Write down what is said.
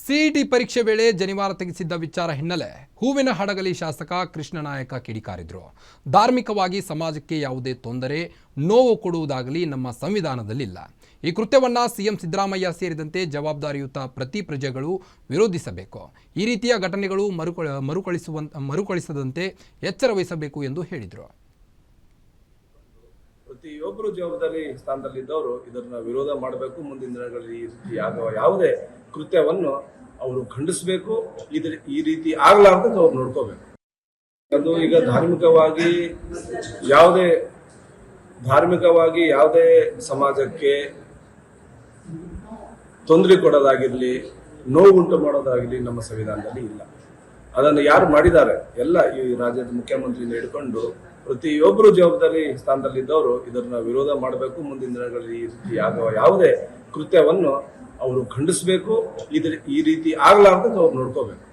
CET ಪರೀಕ್ಷೆ ವೇಳೆ ಜನಿವಾರ ತೆಗೆಸಿದ್ದ ವಿಚಾರ ಹಿನ್ನೆಲೆ ಹೂವಿನ ಹಡಗಲಿ ಶಾಸಕ ಕೃಷ್ಣನಾಯಕ ಕಿಡಿಕಾರಿದ್ರು. ಧಾರ್ಮಿಕವಾಗಿ ಸಮಾಜಕ್ಕೆ ಯಾವುದೇ ತೊಂದರೆ ನೋವು ಕೊಡುವುದಾಗಲಿ ನಮ್ಮ ಸಂವಿಧಾನದಲ್ಲಿಲ್ಲ. ಈ ಕೃತ್ಯವನ್ನ ಸಿಎಂ ಸಿದ್ದರಾಮಯ್ಯ ಸೇರಿದಂತೆ ಜವಾಬ್ದಾರಿಯುತ ಪ್ರತಿ ಪ್ರಜೆಗಳು ವಿರೋಧಿಸಬೇಕು. ಈ ರೀತಿಯ ಘಟನೆಗಳು ಮರುಕಳಿಸದಂತೆ ಎಚ್ಚರ ವಹಿಸಬೇಕು ಎಂದು ಹೇಳಿದರು. ಪ್ರತಿಯೊಬ್ಬರು ಜವಾಬ್ದಾರಿ ಸ್ಥಾನದಲ್ಲಿದ್ದವರು ಇದನ್ನ ವಿರೋಧ ಮಾಡಬೇಕು. ಮುಂದಿನ ದಿನಗಳಲ್ಲಿ ಈ ರೀತಿ ಆಗುವ ಯಾವುದೇ ಕೃತ್ಯವನ್ನು ಅವರು ಖಂಡಿಸಬೇಕು. ಈ ರೀತಿ ಆಗಲಾರ್ದಂತೆ ಅವ್ರು ನೋಡ್ಕೋಬೇಕು. ಅದು ಈಗ ಧಾರ್ಮಿಕವಾಗಿ ಯಾವುದೇ ಸಮಾಜಕ್ಕೆ ತೊಂದರೆ ಕೊಡೋದಾಗಿರ್ಲಿ, ನೋವುಂಟು ಮಾಡೋದಾಗಿರ್ಲಿ ನಮ್ಮ ಸಂವಿಧಾನದಲ್ಲಿ ಇಲ್ಲ. ಅದನ್ನು ಯಾರು ಮಾಡಿದ್ದಾರೆ ಎಲ್ಲ ಈ ರಾಜ್ಯದ ಮುಖ್ಯಮಂತ್ರಿನ ಹಿಡ್ಕೊಂಡು ಪ್ರತಿಯೊಬ್ಬರು ಜವಾಬ್ದಾರಿ ಸ್ಥಾನದಲ್ಲಿದ್ದವರು ಇದನ್ನ ವಿರೋಧ ಮಾಡಬೇಕು. ಮುಂದಿನ ದಿನಗಳಲ್ಲಿ ಈ ರೀತಿ ಆಗುವ ಯಾವುದೇ ಕೃತ್ಯವನ್ನು ಅವರು ಖಂಡಿಸಬೇಕು. ಈ ರೀತಿ ಆಗಲಾರ್ದಂತೆ ಅವ್ರು ನೋಡ್ಕೋಬೇಕು.